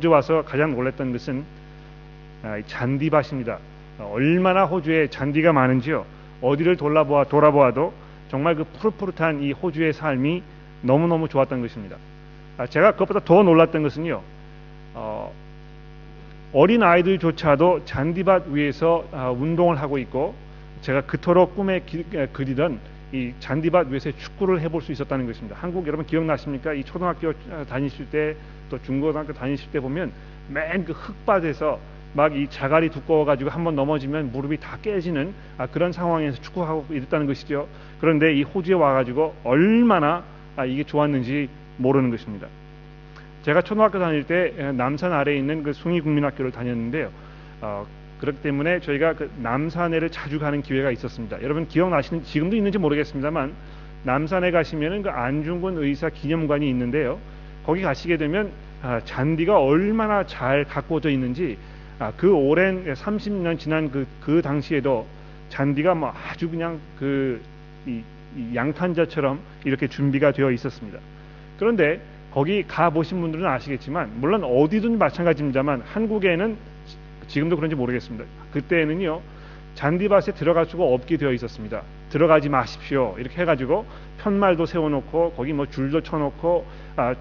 호주 와서 가장 놀랐던 것은 잔디밭입니다. 얼마나 호주에 잔디가 많은지요. 어디를 돌아보아도 정말 그 푸릇푸릇한 이 호주의 삶이 너무너무 좋았던 것입니다. 제가 그것보다 더 놀랐던 것은요, 어린 아이들조차도 잔디밭 위에서 운동을 하고 있고, 제가 그토록 꿈에 그리던 이 잔디밭 위에서 축구를 해볼 수 있었다는 것입니다. 한국 여러분 기억나십니까? 이 초등학교 다니실 때, 또 중고등학교 다니실 때 보면 맨 그 흙밭에서 막 이 자갈이 두꺼워가지고 한번 넘어지면 무릎이 다 깨지는 그런 상황에서 축구하고 이랬다는 것이죠. 그런데 이 호주에 와가지고 얼마나 이게 좋았는지 모르는 것입니다. 제가 초등학교 다닐 때 남산 아래에 있는 그 숭이국민학교를 다녔는데요. 그렇기 때문에 저희가 그 남산에를 자주 가는 기회가 있었습니다. 여러분 기억나시는, 지금도 있는지 모르겠습니다만, 남산에 가시면은 그 안중근 의사 기념관이 있는데요. 거기 가시게 되면 잔디가 얼마나 잘 가꾸어져 있는지, 그 오랜 30년 지난 그 당시에도 잔디가 뭐 아주 그냥 이 양탄자처럼 이렇게 준비가 되어 있었습니다. 그런데 거기 가 보신 분들은 아시겠지만, 물론 어디든 마찬가지입니다만 한국에는 지금도 그런지 모르겠습니다. 그때는요, 잔디밭에 들어갈 수가 없게 되어 있었습니다. 들어가지 마십시오 이렇게 해가지고 편말도 세워놓고 거기 뭐 줄도 쳐놓고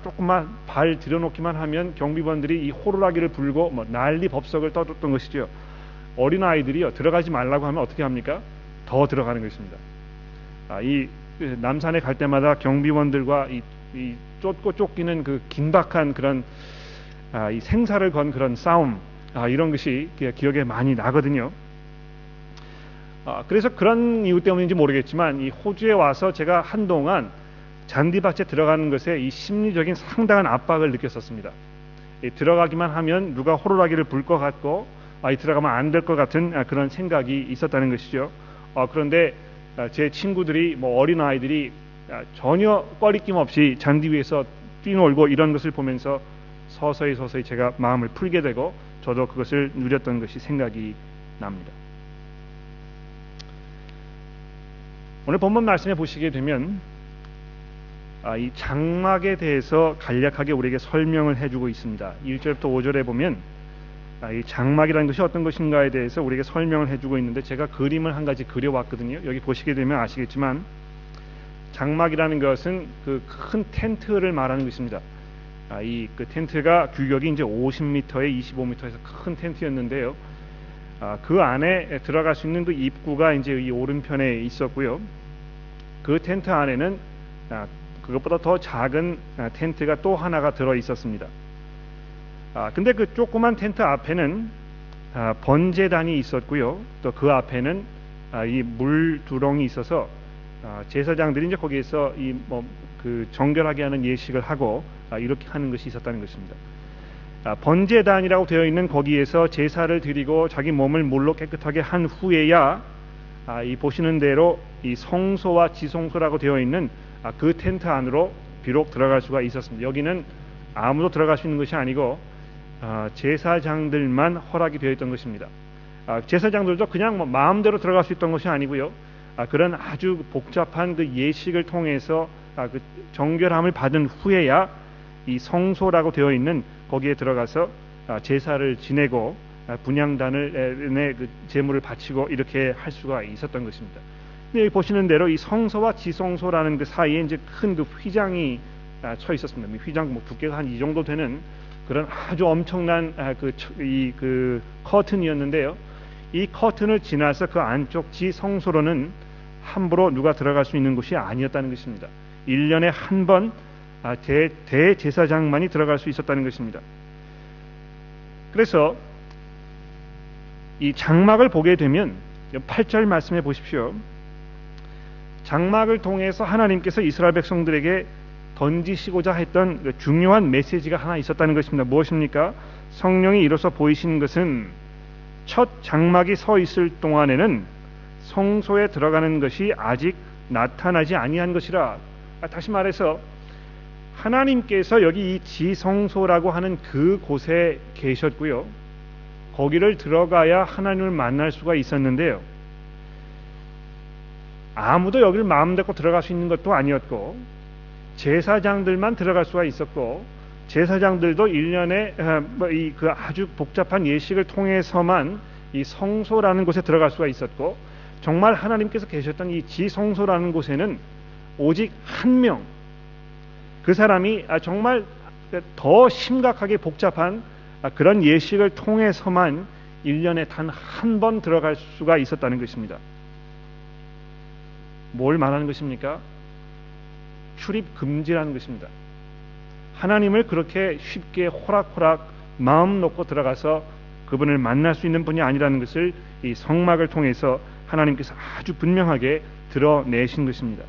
조금만 발 들여놓기만 하면 경비원들이 이 호루라기를 불고 뭐 난리 법석을 떠줬던 것이죠. 어린 아이들이요, 들어가지 말라고 하면 어떻게 합니까? 더 들어가는 것입니다. 이 남산에 갈 때마다 경비원들과 이 쫓고 쫓기는 그 긴박한 그런 이 생사를 건 그런 싸움, 이런 것이 기억에 많이 나거든요. 그래서 그런 이유 때문인지 모르겠지만, 이 호주에 와서 제가 한동안 잔디밭에 들어가는 것에 이 심리적인 상당한 압박을 느꼈었습니다. 들어가기만 하면 누가 호루라기를 불 것 같고, 들어가면 안 될 것 같은 그런 생각이 있었다는 것이죠. 그런데 제 친구들이, 뭐 어린 아이들이 전혀 꺼리낌 없이 잔디 위에서 뛰놀고 이런 것을 보면서 서서히 제가 마음을 풀게 되고, 저도 그것을 누렸던 것이 생각이 납니다. 오늘 본문 말씀에 보시게 되면 이 장막에 대해서 간략하게 우리에게 설명을 해주고 있습니다. 1절부터 5절에 보면 이 장막이라는 것이 어떤 것인가에 대해서 우리에게 설명을 해주고 있는데, 제가 그림을 한 가지 그려왔거든요. 여기 보시게 되면 아시겠지만, 장막이라는 것은 그 큰 텐트를 말하는 것입니다. 그 텐트가 규격이 이제 50m에 25m에서 큰 텐트였는데요. 그 안에 들어갈 수 있는 그 입구가 이제 이 오른편에 있었고요. 그 텐트 안에는 그것보다 더 작은 텐트가 또 하나가 들어 있었습니다. 근데 그 조그만 텐트 앞에는 번제단이 있었고요. 또 그 앞에는 이 물 두렁이 있어서 제사장들이 이제 거기에서 그 정결하게 하는 예식을 하고 이렇게 하는 것이 있었다는 것입니다. 번제단이라고 되어 있는 거기에서 제사를 드리고 자기 몸을 물로 깨끗하게 한 후에야 이 보시는 대로 이 성소와 지성소라고 되어 있는 그 텐트 안으로 비록 들어갈 수가 있었습니다. 여기는 아무도 들어갈 수 있는 것이 아니고 제사장들만 허락이 되어 있던 것입니다. 제사장들도 그냥 뭐 마음대로 들어갈 수 있던 것이 아니고요. 그런 아주 복잡한 그 예식을 통해서 그 정결함을 받은 후에야 이 성소라고 되어 있는 거기에 들어가서 제사를 지내고 분향단을 그 제물을 바치고 이렇게 할 수가 있었던 것입니다. 근데 여기 보시는 대로 이 성소와 지성소라는 그 사이에 이제 큰 그 휘장이 쳐 있었습니다. 휘장 뭐 두께가 한 이 정도 되는 그런 아주 엄청난 그 커튼이었는데요. 이 커튼을 지나서 그 안쪽 지성소로는 함부로 누가 들어갈 수 있는 곳이 아니었다는 것입니다. 1년에 한 번 대제사장만이 들어갈 수 있었다는 것입니다. 그래서 이 장막을 보게 되면 8절 말씀해 보십시오. 장막을 통해서 하나님께서 이스라엘 백성들에게 던지시고자 했던 그 중요한 메시지가 하나 있었다는 것입니다. 무엇입니까? 성령이 이로써 보이신 것은 첫 장막이 서 있을 동안에는 성소에 들어가는 것이 아직 나타나지 아니한 것이라. 다시 말해서 하나님께서 여기 이 지성소라고 하는 그 곳에 계셨고요. 거기를 들어가야 하나님을 만날 수가 있었는데요. 아무도 여기를 마음대로 들어갈 수 있는 것도 아니었고, 제사장들만 들어갈 수가 있었고, 제사장들도 1년에 그 아주 복잡한 예식을 통해서만 이 성소라는 곳에 들어갈 수가 있었고, 정말 하나님께서 계셨던 이 지성소라는 곳에는 오직 한 명, 그 사람이 정말 더 심각하게 복잡한 그런 예식을 통해서만 1년에 단 한 번 들어갈 수가 있었다는 것입니다. 뭘 말하는 것입니까? 출입 금지라는 것입니다. 하나님을 그렇게 쉽게 호락호락 마음 놓고 들어가서 그분을 만날 수 있는 분이 아니라는 것을 이 성막을 통해서 하나님께서 아주 분명하게 드러내신 것입니다.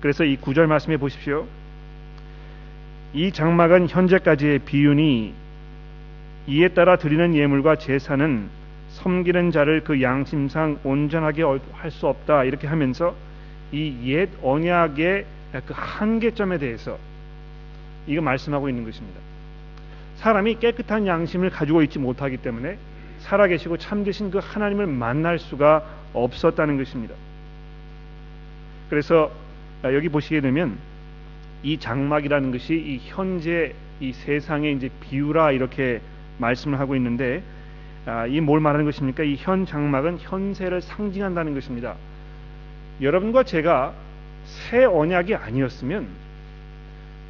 그래서 이 9절 말씀해 보십시오. 이 장막은 현재까지의 비유니 이에 따라 드리는 예물과 제사는 섬기는 자를 그 양심상 온전하게 할 수 없다, 이렇게 하면서 이 옛 언약의 그 한계점에 대해서 이거 말씀하고 있는 것입니다. 사람이 깨끗한 양심을 가지고 있지 못하기 때문에 살아계시고 참되신 그 하나님을 만날 수가 없었다는 것입니다. 그래서 여기 보시게 되면 이 장막이라는 것이 이 현재 이 세상의 이제 비유라 이렇게 말씀을 하고 있는데, 이 뭘 말하는 것입니까? 이 현 장막은 현세를 상징한다는 것입니다. 여러분과 제가 새 언약이 아니었으면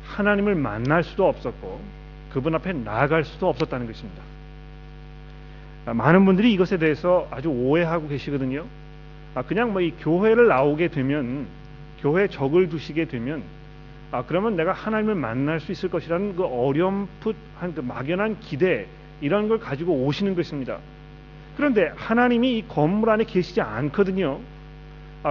하나님을 만날 수도 없었고 그분 앞에 나아갈 수도 없었다는 것입니다. 많은 분들이 이것에 대해서 아주 오해하고 계시거든요. 그냥 뭐 이 교회를 나오게 되면, 교회에 적을 두시게 되면 그러면 내가 하나님을 만날 수 있을 것이라는 그 어렴풋한 그 막연한 기대, 이런 걸 가지고 오시는 것입니다. 그런데 하나님이 이 건물 안에 계시지 않거든요.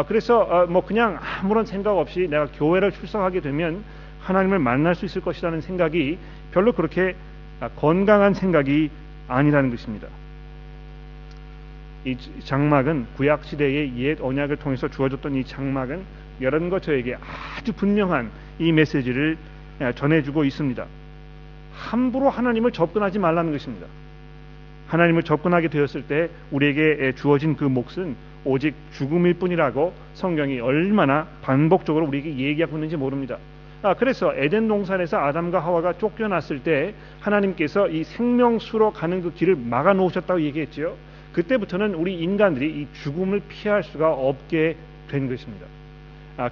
그래서 뭐 그냥 아무런 생각 없이 내가 교회를 출석하게 되면 하나님을 만날 수 있을 것이라는 생각이 별로 그렇게 건강한 생각이 아니라는 것입니다. 이 장막은 구약 시대의 옛 언약을 통해서 주어졌던 이 장막은 여러분과 저에게 아주 분명한 이 메시지를 전해주고 있습니다. 함부로 하나님을 접근하지 말라는 것입니다. 하나님을 접근하게 되었을 때 우리에게 주어진 그 몫은 오직 죽음일 뿐이라고 성경이 얼마나 반복적으로 우리에게 얘기하고 있는지 모릅니다. 그래서 에덴 동산에서 아담과 하와가 쫓겨났을 때 하나님께서 이 생명수로 가는 그 길을 막아 놓으셨다고 얘기했지요. 그때부터는 우리 인간들이 이 죽음을 피할 수가 없게 된 것입니다.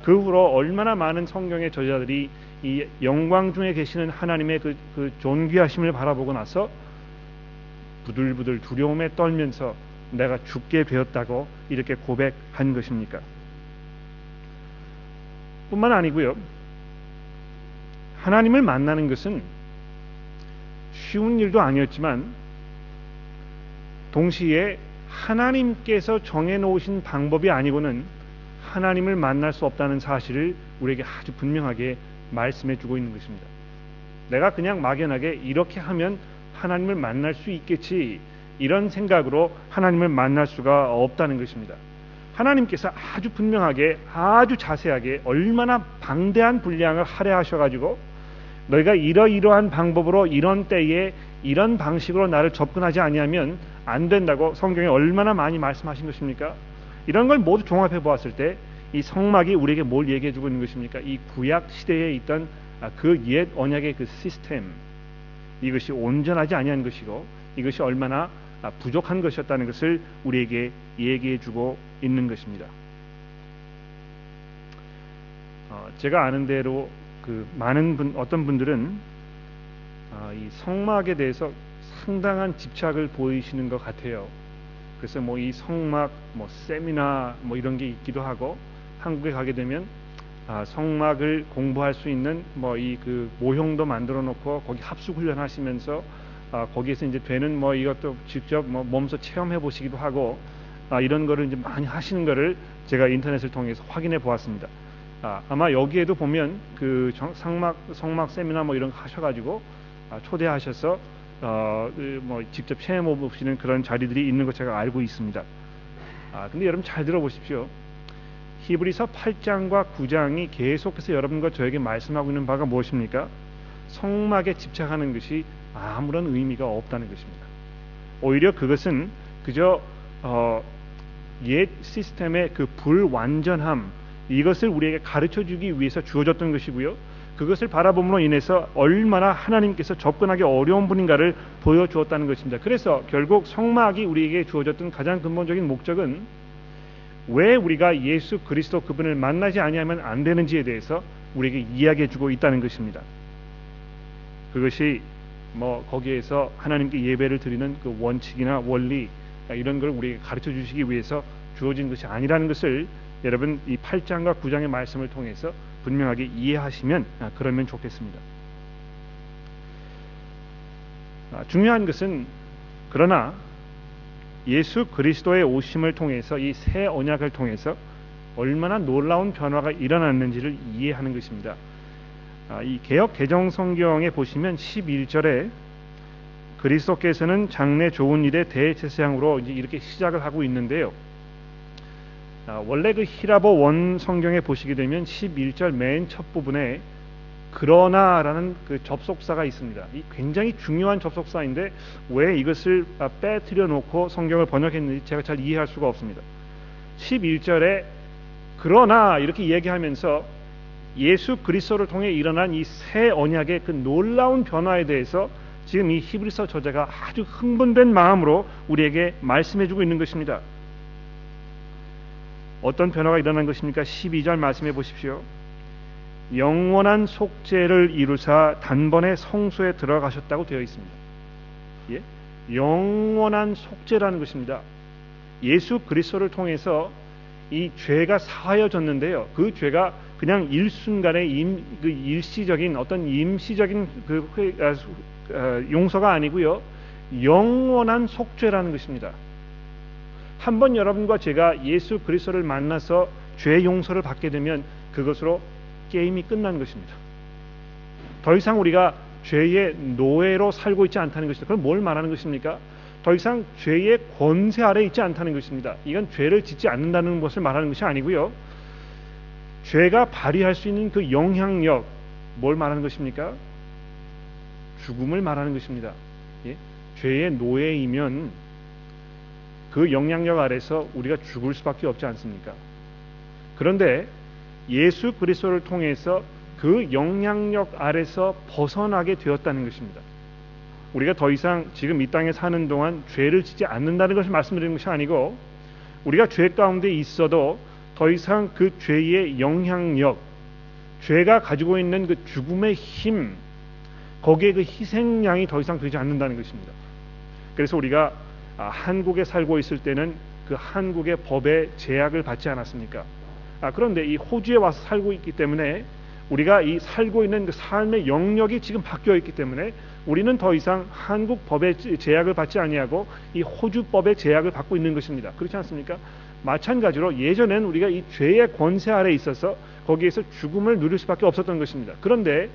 그 후로 얼마나 많은 성경의 저자들이 이 영광 중에 계시는 하나님의 그 존귀하심을 바라보고 나서 부들부들 두려움에 떨면서 내가 죽게 되었다고 이렇게 고백한 것입니까? 뿐만 아니고요, 하나님을 만나는 것은 쉬운 일도 아니었지만 동시에 하나님께서 정해놓으신 방법이 아니고는 하나님을 만날 수 없다는 사실을 우리에게 아주 분명하게 말씀해 주고 있는 것입니다. 내가 그냥 막연하게 이렇게 하면 하나님을 만날 수 있겠지, 이런 생각으로 하나님을 만날 수가 없다는 것입니다. 하나님께서 아주 분명하게, 아주 자세하게 얼마나 방대한 분량을 할애하셔가지고 너희가 이러이러한 방법으로 이런 때에 이런 방식으로 나를 접근하지 아니하면 안 된다고 성경에 얼마나 많이 말씀하신 것입니까? 이런 걸 모두 종합해 보았을 때 이 성막이 우리에게 뭘 얘기해 주고 있는 것입니까? 이 구약 시대에 있던 그 옛 언약의 그 시스템, 이것이 온전하지 아니한 것이고 이것이 얼마나 부족한 것이었다는 것을 우리에게 얘기해 주고 있는 것입니다. 제가 아는 대로 그 많은 어떤 분들은 이 성막에 대해서 상당한 집착을 보이시는 것 같아요. 그래서 뭐 이 성막 뭐 세미나 뭐 이런 게 있기도 하고, 한국에 가게 되면 성막을 공부할 수 있는 뭐 이 그 모형도 만들어 놓고 거기 합숙 훈련하시면서 거기에서 이제 되는 뭐 이것도 직접 뭐 몸소 체험해 보시기도 하고, 이런 거를 이제 많이 하시는 거를 제가 인터넷을 통해서 확인해 보았습니다. 아마 여기에도 보면 그 성막 세미나 뭐 이런 거 하셔가지고 초대하셔서 뭐 직접 체험해 보시는 그런 자리들이 있는 것 제가 알고 있습니다. 근데 여러분 잘 들어보십시오. 히브리서 8장과 9장이 계속해서 여러분과 저에게 말씀하고 있는 바가 무엇입니까? 성막에 집착하는 것이 아무런 의미가 없다는 것입니다. 오히려 그것은 그저 옛 시스템의 그 불완전함, 이것을 우리에게 가르쳐 주기 위해서 주어졌던 것이고요. 그것을 바라봄으로 인해서 얼마나 하나님께서 접근하기 어려운 분인가를 보여주었다는 것입니다. 그래서 결국 성막이 우리에게 주어졌던 가장 근본적인 목적은 왜 우리가 예수 그리스도 그분을 만나지 아니하면 안 되는지에 대해서 우리에게 이야기해주고 있다는 것입니다. 그것이 거기에서 하나님께 예배를 드리는 그 원칙이나 원리 이런 걸 우리에게 가르쳐 주시기 위해서 주어진 것이 아니라는 것을 여러분 이 8장과 9장의 말씀을 통해서 분명하게 이해하시면 그러면 좋겠습니다. 중요한 것은 그러나 예수 그리스도의 오심을 통해서 이 새 언약을 통해서 얼마나 놀라운 변화가 일어났는지를 이해하는 것입니다. 이 개역 개정 성경에 보시면 11절에 그리스도께서는 장래 좋은 일의 대제사장으로 이렇게 시작을 하고 있는데요. 원래 그 히라보 원 성경에 보시게 되면 11절 맨 첫 부분에 그러나라는 그 접속사가 있습니다. 이 굉장히 중요한 접속사인데 왜 이것을 빼뜨려 놓고 성경을 번역했는지 제가 잘 이해할 수가 없습니다. 11절에 그러나 이렇게 얘기하면서 예수 그리스도를 통해 일어난 이 새 언약의 그 놀라운 변화에 대해서 지금 이 히브리서 저자가 아주 흥분된 마음으로 우리에게 말씀해주고 있는 것입니다. 어떤 변화가 일어난 것입니까? 12절 말씀해 보십시오. 영원한 속죄를 이루사 단번에 성소에 들어가셨다고 되어 있습니다. 예? 영원한 속죄라는 것입니다. 예수 그리스도를 통해서 이 죄가 사하여졌는데요. 그 죄가 그냥 일순간의 일시적인 어떤 임시적인 용서가 아니고요. 영원한 속죄라는 것입니다. 한번 여러분과 제가 예수 그리스도를 만나서 죄 용서를 받게 되면 그것으로 게임이 끝난 것입니다. 더 이상 우리가 죄의 노예로 살고 있지 않다는 것입니다. 그럼 뭘 말하는 것입니까? 더 이상 죄의 권세 아래 있지 않다는 것입니다. 이건 죄를 짓지 않는다는 것을 말하는 것이 아니고요. 죄가 발휘할 수 있는 그 영향력, 뭘 말하는 것입니까? 죽음을 말하는 것입니다. 예? 죄의 노예이면 그 영향력 아래서 우리가 죽을 수밖에 없지 않습니까? 그런데 예수 그리스도를 통해서 그 영향력 아래서 벗어나게 되었다는 것입니다. 우리가 더 이상 지금 이 땅에 사는 동안 죄를 짓지 않는다는 것을 말씀드리는 것이 아니고 우리가 죄 가운데 있어도 더 이상 그 죄의 영향력, 죄가 가지고 있는 그 죽음의 힘, 거기에 그 희생양이 더 이상 되지 않는다는 것입니다. 그래서 우리가 한국에 살고 있을 때는 그 한국의 법의 제약을 받지 않았습니까? 그런데 이 호주에 와서 살고 있기 때문에 우리가 이 살고 있는 그 삶의 영역이 지금 바뀌어 있기 때문에 우리는 더 이상 한국 법의 제약을 받지 아니하고 이 호주 법의 제약을 받고 있는 것입니다. 그렇지 않습니까? 마찬가지로 예전엔 우리가 이 죄의 권세 아래 있어서 거기에서 죽음을 누릴 수밖에 없었던 것입니다. 그런데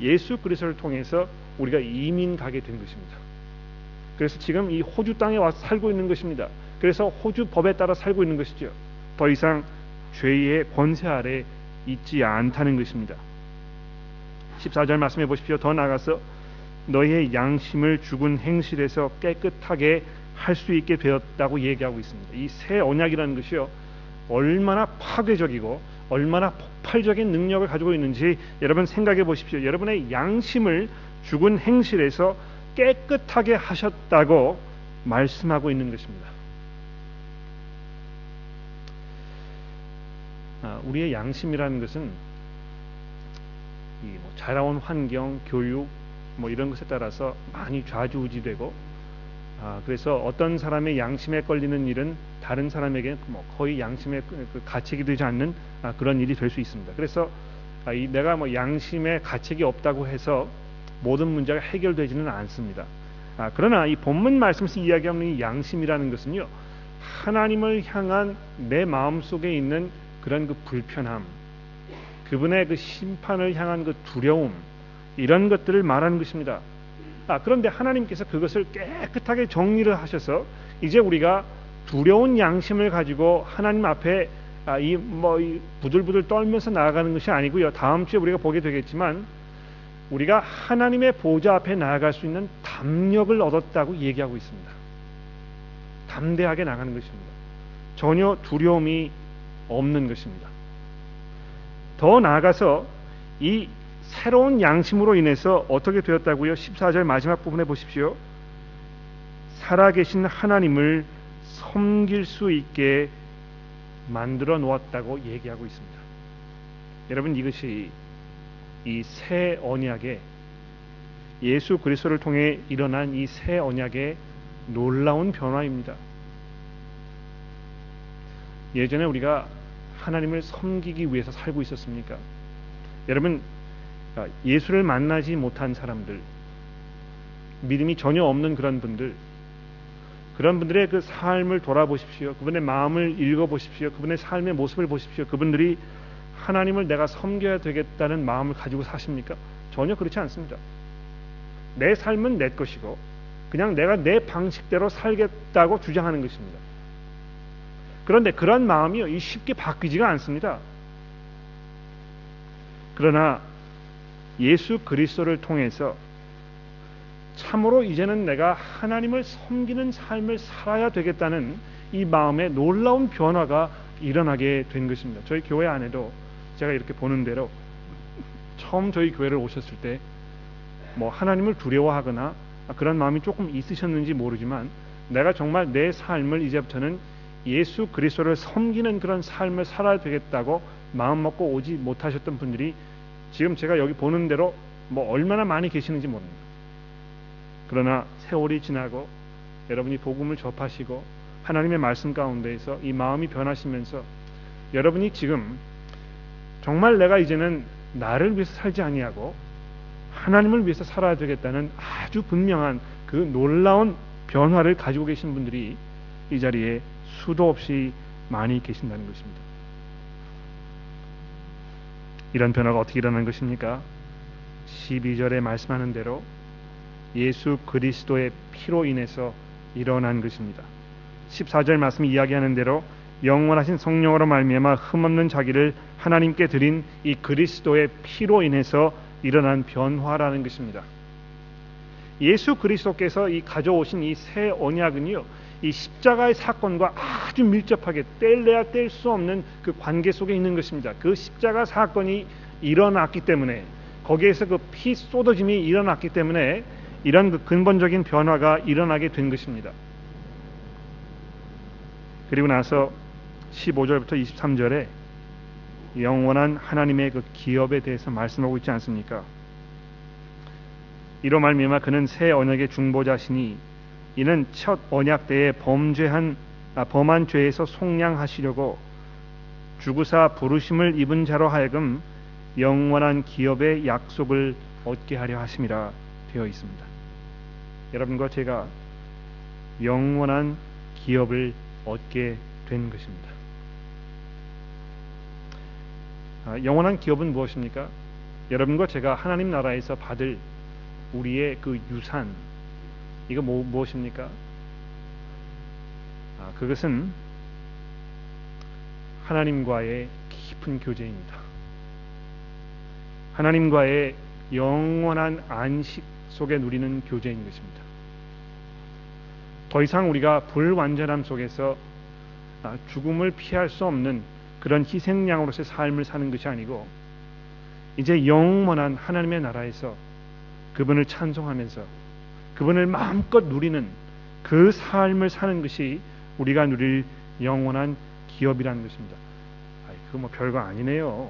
예수 그리스도를 통해서 우리가 이민 가게 된 것입니다. 그래서 지금 이 호주 땅에 와서 살고 있는 것입니다. 그래서 호주 법에 따라 살고 있는 것이죠. 더 이상 죄의 권세 아래 있지 않다는 것입니다. 14절 말씀해 보십시오. 더 나아가서 너희의 양심을 죽은 행실에서 깨끗하게 할 수 있게 되었다고 얘기하고 있습니다. 이 새 언약이라는 것이요 얼마나 파괴적이고 얼마나 폭발적인 능력을 가지고 있는지 여러분 생각해 보십시오. 여러분의 양심을 죽은 행실에서 깨끗하게 하셨다고 말씀하고 있는 것입니다. 우리의 양심이라는 것은 자라온 환경, 교육 이런 것에 따라서 많이 좌지우지되고 그래서 어떤 사람의 양심에 걸리는 일은 다른 사람에게 거의 양심의 가책이 되지 않는 그런 일이 될 수 있습니다. 그래서 내가 양심에 가책이 없다고 해서 모든 문제가 해결되지는 않습니다. 그러나 이 본문 말씀에서 이야기하는 이 양심이라는 것은요 하나님을 향한 내 마음 속에 있는 그런 그 불편함, 그분의 그 심판을 향한 그 두려움, 이런 것들을 말하는 것입니다. 그런데 하나님께서 그것을 깨끗하게 정리를 하셔서 이제 우리가 두려운 양심을 가지고 하나님 앞에 이 부들부들 떨면서 나아가는 것이 아니고요. 다음 주에 우리가 보게 되겠지만 우리가 하나님의 보좌 앞에 나아갈 수 있는 담력을 얻었다고 얘기하고 있습니다. 담대하게 나가는 것입니다. 전혀 두려움이 없는 것입니다. 더 나아가서 이 새로운 양심으로 인해서 어떻게 되었다고요? 14절 마지막 부분에 보십시오. 살아계신 하나님을 섬길 수 있게 만들어 놓았다고 얘기하고 있습니다. 여러분, 이것이 이 새 언약의 예수 그리스도를 통해 일어난 이 새 언약의 놀라운 변화입니다. 예전에 우리가 하나님을 섬기기 위해서 살고 있었습니까? 여러분, 예수를 만나지 못한 사람들, 믿음이 전혀 없는 그런 분들, 그런 분들의 그 삶을 돌아보십시오. 그분의 마음을 읽어보십시오. 그분의 삶의 모습을 보십시오. 그분들이 하나님을 내가 섬겨야 되겠다는 마음을 가지고 사십니까? 전혀 그렇지 않습니다. 내 삶은 내 것이고 그냥 내가 내 방식대로 살겠다고 주장하는 것입니다. 그런데 그런 마음이 쉽게 바뀌지가 않습니다. 그러나 예수 그리스도를 통해서 참으로 이제는 내가 하나님을 섬기는 삶을 살아야 되겠다는 이 마음의 놀라운 변화가 일어나게 된 것입니다. 저희 교회 안에도 제가 이렇게 보는 대로 처음 저희 교회를 오셨을 때 뭐 하나님을 두려워하거나 그런 마음이 조금 있으셨는지 모르지만 내가 정말 내 삶을 이제부터는 예수 그리스도를 섬기는 그런 삶을 살아야 되겠다고 마음 먹고 오지 못하셨던 분들이 지금 제가 여기 보는 대로 뭐 얼마나 많이 계시는지 모릅니다. 그러나 세월이 지나고 여러분이 복음을 접하시고 하나님의 말씀 가운데에서 이 마음이 변하시면서 여러분이 지금 정말 내가 이제는 나를 위해서 살지 아니하고 하나님을 위해서 살아야 되겠다는 아주 분명한 그 놀라운 변화를 가지고 계신 분들이 이 자리에 수도 없이 많이 계신다는 것입니다. 이런 변화가 어떻게 일어난 것입니까? 12절에 말씀하는 대로 예수 그리스도의 피로 인해서 일어난 것입니다. 14절 말씀이 이야기하는 대로 영원하신 성령으로 말미암아 흠없는 자기를 하나님께 드린 이 그리스도의 피로 인해서 일어난 변화라는 것입니다. 예수 그리스도께서 이 가져오신 이 새 언약은요, 이 십자가의 사건과 아주 밀접하게 뗄래야 뗄 수 없는 그 관계 속에 있는 것입니다. 그 십자가 사건이 일어났기 때문에, 거기에서 그 피 쏟아짐이 일어났기 때문에 이런 그 근본적인 변화가 일어나게 된 것입니다. 그리고 나서 15절부터 23절에 영원한 하나님의 그 기업에 대해서 말씀하고 있지 않습니까? 이로 말미암아 그는 새 언약의 중보자시니 이는 첫 언약 때에 범한 죄에서 속량하시려고 주구사 부르심을 입은 자로 하여금 영원한 기업의 약속을 얻게 하려 하심이라 되어 있습니다. 여러분과 제가 영원한 기업을 얻게 된 것입니다. 영원한 기업은 무엇입니까? 여러분과 제가 하나님 나라에서 받을 우리의 그 유산, 이거 무엇입니까? 그것은 하나님과의 깊은 교제입니다. 하나님과의 영원한 안식 속에 누리는 교제인 것입니다. 더 이상 우리가 불완전함 속에서 죽음을 피할 수 없는 그런 희생양으로서의 삶을 사는 것이 아니고 이제 영원한 하나님의 나라에서 그분을 찬송하면서 그분을 마음껏 누리는 그 삶을 사는 것이 우리가 누릴 영원한 기업이라는 것입니다. 그거 뭐 별거 아니네요.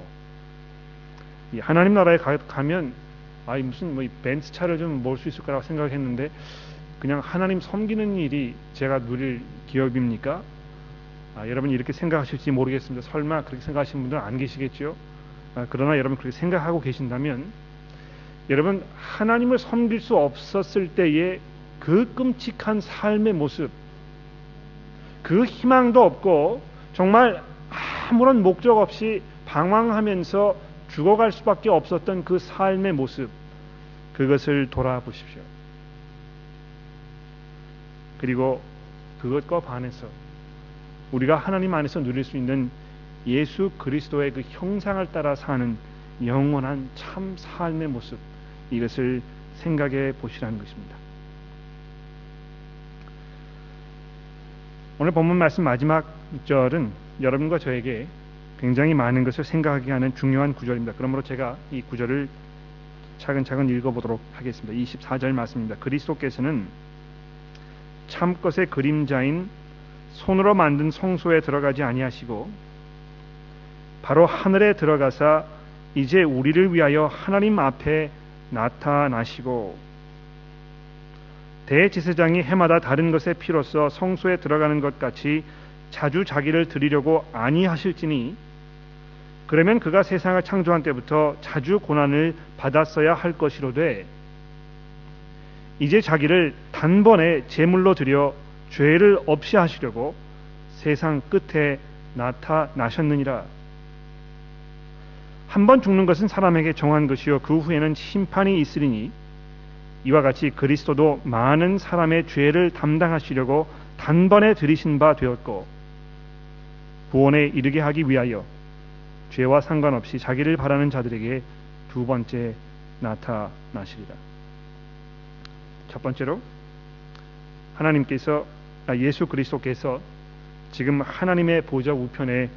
이 하나님 나라에 가면 무슨 뭐 벤츠 차를 좀 몰 수 있을 거라고 생각했는데 그냥 하나님 섬기는 일이 제가 누릴 기업입니까? 여러분이 이렇게 생각하실지 모르겠습니다. 설마 그렇게 생각하시는 분들은 안 계시겠죠? 그러나 여러분 그렇게 생각하고 계신다면 여러분 하나님을 섬길 수 없었을 때의 그 끔찍한 삶의 모습, 그 희망도 없고 정말 아무런 목적 없이 방황하면서 죽어갈 수밖에 없었던 그 삶의 모습, 그것을 돌아보십시오. 그리고 그것과 반해서 우리가 하나님 안에서 누릴 수 있는 예수 그리스도의 그 형상을 따라 사는 영원한 참 삶의 모습, 이것을 생각해 보시라는 것입니다. 오늘 본문 말씀 마지막 절은 여러분과 저에게 굉장히 많은 것을 생각하게 하는 중요한 구절입니다. 그러므로 제가 이 구절을 차근차근 읽어보도록 하겠습니다. 24절 말씀입니다. 그리스도께서는 참것의 그림자인 손으로 만든 성소에 들어가지 아니하시고 바로 하늘에 들어가사 이제 우리를 위하여 하나님 앞에 나타나시고 대제사장이 해마다 다른 것의 피로써 성소에 들어가는 것 같이 자주 자기를 드리려고 아니하실지니 그러면 그가 세상을 창조한 때부터 자주 고난을 받았어야 할 것이로되 이제 자기를 단번에 제물로 드려 죄를 없이 하시려고 세상 끝에 나타나셨느니라. 한 번 죽는 것은 사람에게 정한 것이요 그 후에는 심판이 있으리니 이와 같이 그리스도도 많은 사람의 죄를 담당하시려고 단번에 들이신 바 되었고 구원에 이르게 하기 위하여 죄와 상관없이 자기를 바라는 자들에게 두 번째 나타나시리라. 첫 번째로 예수 그리스도께서 지금 하나님의 보좌 우편에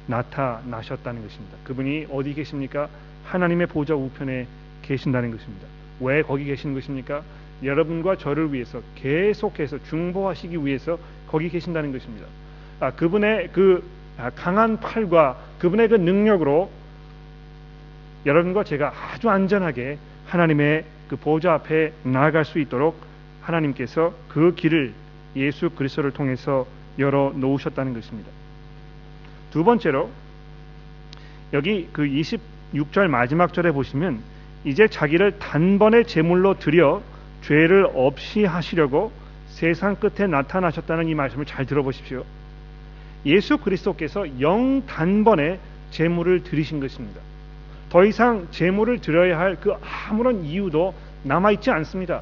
나타나셨다는 것입니다. 그분이 어디 계십니까? 하나님의 보좌 우편에 계신다는 것입니다. 왜 거기 계신 것입니까? 여러분과 저를 위해서 계속해서 중보하시기 위해서 거기 계신다는 것입니다. 그분의 그 강한 팔과 그분의 그 능력으로 여러분과 제가 아주 안전하게 하나님의 그 보좌 앞에 나아갈 수 있도록 하나님께서 그 길을 예수 그리스도를 통해서 열어 놓으셨다는 것입니다. 두 번째로 여기 그 26절 마지막 절에 보시면 이제 자기를 단번에 제물로 드려 죄를 없이 하시려고 세상 끝에 나타나셨다는 이 말씀을 잘 들어보십시오. 예수 그리스도께서 단번에 제물을 드리신 것입니다. 더 이상 제물을 드려야 할 그 아무런 이유도 남아있지 않습니다.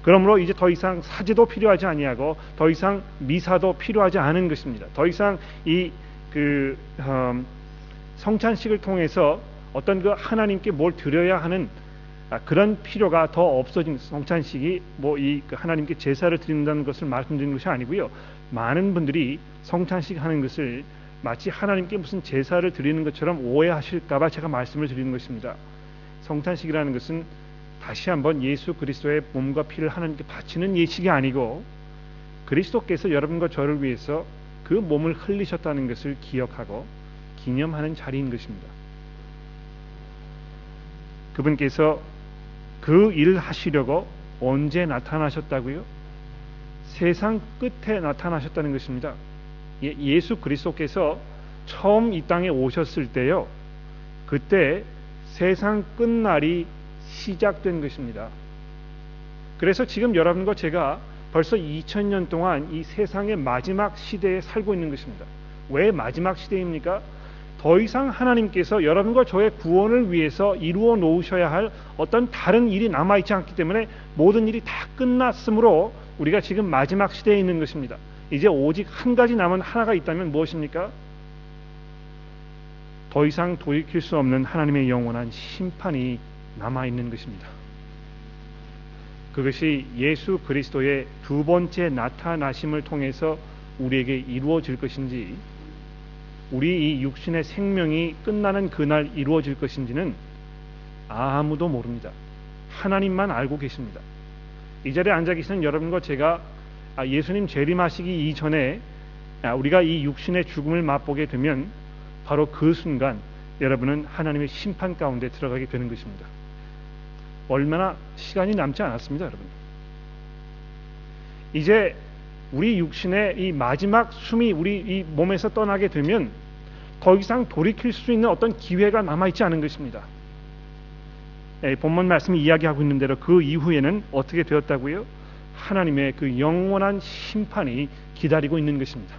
그러므로 이제 더 이상 사제도 필요하지 아니하고 더 이상 미사도 필요하지 않은 것입니다. 더 이상 성찬식을 통해서 어떤 그 하나님께 뭘 드려야 하는 그런 필요가 더 없어진 성찬식이 하나님께 제사를 드린다는 것을 말씀드리는 것이 아니고요. 많은 분들이 성찬식 하는 것을 마치 하나님께 무슨 제사를 드리는 것처럼 오해하실까봐 제가 말씀을 드리는 것입니다. 성찬식이라는 것은 다시 한번 예수 그리스도의 몸과 피를 하나님께 바치는 예식이 아니고 그리스도께서 여러분과 저를 위해서 그 몸을 흘리셨다는 것을 기억하고 기념하는 자리인 것입니다. 그분께서 그 일 하시려고 언제 나타나셨다고요? 세상 끝에 나타나셨다는 것입니다. 예수 그리스도께서 처음 이 땅에 오셨을 때요, 그때 세상 끝날이 시작된 것입니다. 그래서 지금 여러분과 제가 벌써 2000년 동안 이 세상의 마지막 시대에 살고 있는 것입니다. 왜 마지막 시대입니까? 더 이상 하나님께서 여러분과 저의 구원을 위해서 이루어 놓으셔야 할 어떤 다른 일이 남아있지 않기 때문에 모든 일이 다 끝났으므로 우리가 지금 마지막 시대에 있는 것입니다. 이제 오직 한 가지 남은 하나가 있다면 무엇입니까? 더 이상 돌이킬 수 없는 하나님의 영원한 심판이 남아있는 것입니다. 그것이 예수 그리스도의 두 번째 나타나심을 통해서 우리에게 이루어질 것인지, 우리 이 육신의 생명이 끝나는 그날 이루어질 것인지는 아무도 모릅니다. 하나님만 알고 계십니다. 이 자리에 앉아 계시는 여러분과 제가 예수님 재림하시기 이전에 우리가 이 육신의 죽음을 맛보게 되면 바로 그 순간 여러분은 하나님의 심판 가운데 들어가게 되는 것입니다. 얼마나 시간이 남지 않았습니다, 여러분. 이제 우리 육신의 이 마지막 숨이 우리 이 몸에서 떠나게 되면 더 이상 돌이킬 수 있는 어떤 기회가 남아있지 않은 것입니다. 본문 말씀이 이야기하고 있는 대로 그 이후에는 어떻게 되었다고요? 하나님의 그 영원한 심판이 기다리고 있는 것입니다.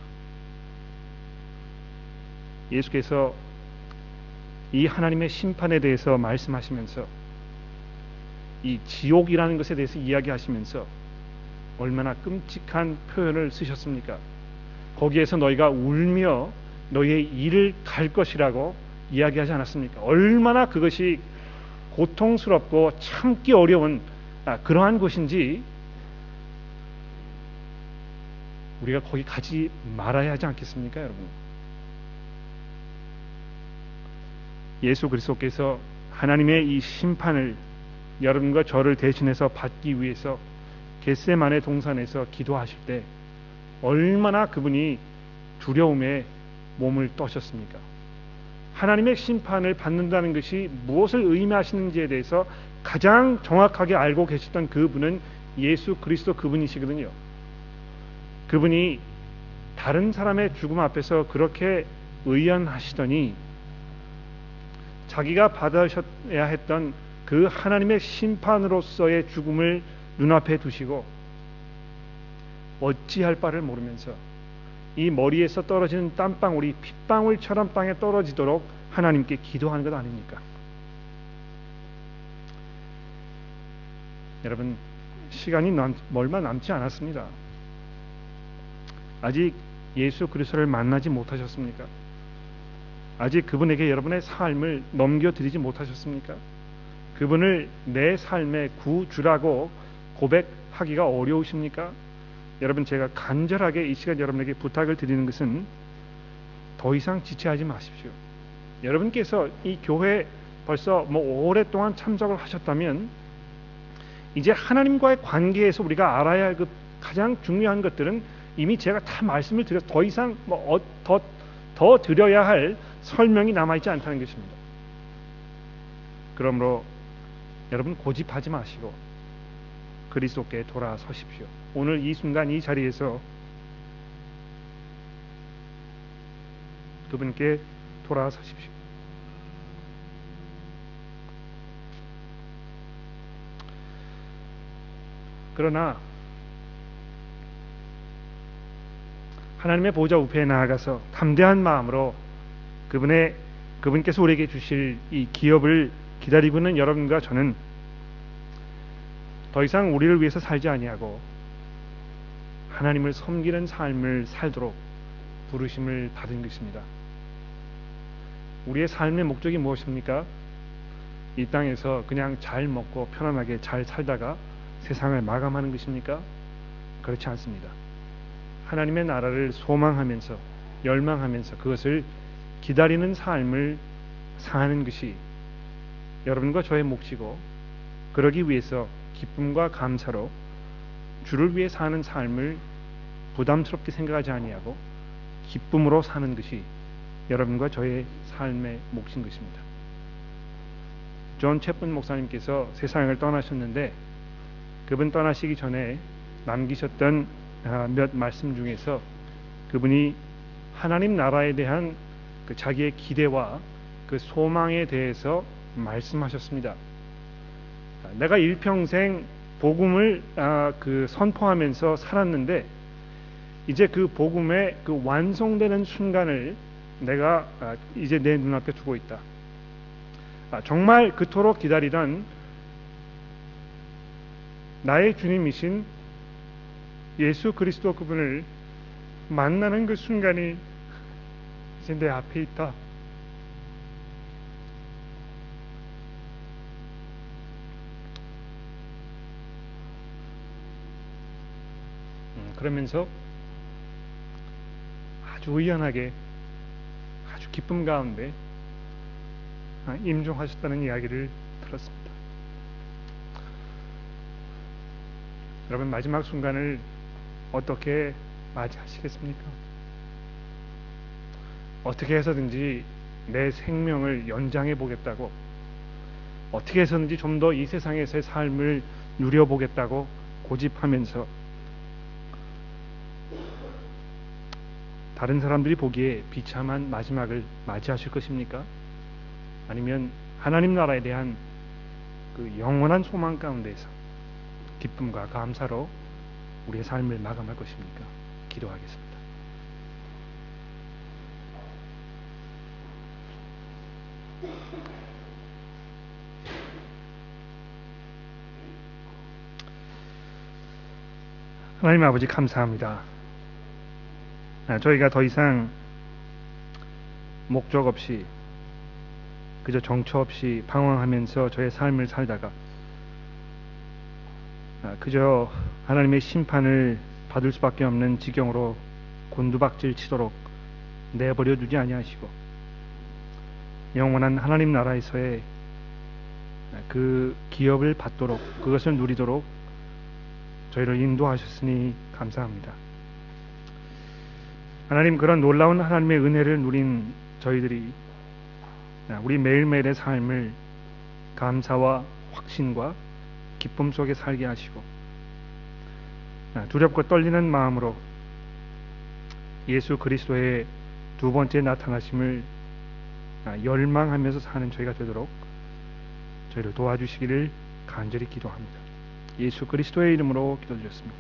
예수께서 이 하나님의 심판에 대해서 말씀하시면서 이 지옥이라는 것에 대해서 이야기하시면서 얼마나 끔찍한 표현을 쓰셨습니까? 거기에서 너희가 울며 너희의 일을 갈 것이라고 이야기하지 않았습니까? 얼마나 그것이 고통스럽고 참기 어려운 그러한 것인지 우리가 거기 가지 말아야 하지 않겠습니까, 여러분? 예수 그리스도께서 하나님의 이 심판을 여러분과 저를 대신해서 받기 위해서 겟세마네 동산에서 기도하실 때 얼마나 그분이 두려움에 몸을 떠셨습니까? 하나님의 심판을 받는다는 것이 무엇을 의미하시는지에 대해서 가장 정확하게 알고 계셨던 그분은 예수 그리스도 그분이시거든요. 그분이 다른 사람의 죽음 앞에서 그렇게 의연하시더니 자기가 받으셔야 했던 그 하나님의 심판으로서의 죽음을 눈앞에 두시고 어찌할 바를 모르면서 이 머리에서 떨어지는 땀방울이 핏방울처럼 땅에 떨어지도록 하나님께 기도하는 것 아닙니까? 여러분, 시간이 얼마 남지 않았습니다. 아직 예수 그리스도를 만나지 못하셨습니까? 아직 그분에게 여러분의 삶을 넘겨드리지 못하셨습니까? 그분을 내 삶의 구주라고 고백하기가 어려우십니까? 여러분, 제가 간절하게 이 시간 여러분에게 부탁을 드리는 것은 더 이상 지체하지 마십시오. 여러분께서 이 교회 벌써 오랫동안 참석을 하셨다면 이제 하나님과의 관계에서 우리가 알아야 할 그 가장 중요한 것들은 이미 제가 다 말씀을 드려서 더 이상 더 드려야 할 설명이 남아있지 않다는 것입니다. 그러므로 여러분 고집하지 마시고 그리스도께 돌아서십시오. 오늘 이 순간 이 자리에서 그분께 돌아서십시오. 그러나 하나님의 보좌 우편에 나아가서 담대한 마음으로 그분께서 우리에게 주실 이 기업을 기다리고 있는 여러분과 저는 더 이상 우리를 위해서 살지 아니하고 하나님을 섬기는 삶을 살도록 부르심을 받은 것입니다. 우리의 삶의 목적이 무엇입니까? 이 땅에서 그냥 잘 먹고 편안하게 잘 살다가 세상을 마감하는 것입니까? 그렇지 않습니다. 하나님의 나라를 소망하면서 열망하면서 그것을 기다리는 삶을 사는 것이 여러분과 저의 몫이고, 그러기 위해서 기쁨과 감사로 주를 위해 사는 삶을 부담스럽게 생각하지 아니하고 기쁨으로 사는 것이 여러분과 저의 삶의 몫인 것입니다. 존 챗분 목사님께서 세상을 떠나셨는데 그분 떠나시기 전에 남기셨던 몇 말씀 중에서 그분이 하나님 나라에 대한 그 자기의 기대와 그 소망에 대해서 말씀하셨습니다. 내가 일평생 복음을 선포하면서 살았는데 이제 그 복음의 그 완성되는 순간을 내가 이제 내 눈앞에 두고 있다. 정말 그토록 기다리던 나의 주님이신 예수 그리스도 그분을 만나는 그 순간이 이제 내 앞에 있다. 그러면서 아주 의연하게 아주 기쁨 가운데 임종하셨다는 이야기를 들었습니다. 여러분, 마지막 순간을 어떻게 맞이하시겠습니까? 어떻게 해서든지 내 생명을 연장해 보겠다고, 어떻게 해서든지 좀 더 이 세상에서의 삶을 누려보겠다고 고집하면서 다른 사람들이 보기에 비참한 마지막을 맞이하실 것입니까? 아니면 하나님 나라에 대한 그 영원한 소망 가운데서 기쁨과 감사로 우리의 삶을 마감할 것입니까? 기도하겠습니다. 하나님 아버지, 감사합니다. 저희가 더 이상 목적 없이 그저 정처 없이 방황하면서 저의 삶을 살다가 그저 하나님의 심판을 받을 수밖에 없는 지경으로 곤두박질 치도록 내버려 두지 아니하시고 영원한 하나님 나라에서의 그 기업을 받도록, 그것을 누리도록 저희를 인도하셨으니 감사합니다. 하나님, 그런 놀라운 하나님의 은혜를 누린 저희들이 우리 매일매일의 삶을 감사와 확신과 기쁨 속에 살게 하시고, 두렵고 떨리는 마음으로 예수 그리스도의 두 번째 나타나심을 열망하면서 사는 저희가 되도록 저희를 도와주시기를 간절히 기도합니다. 예수 그리스도의 이름으로 기도드렸습니다.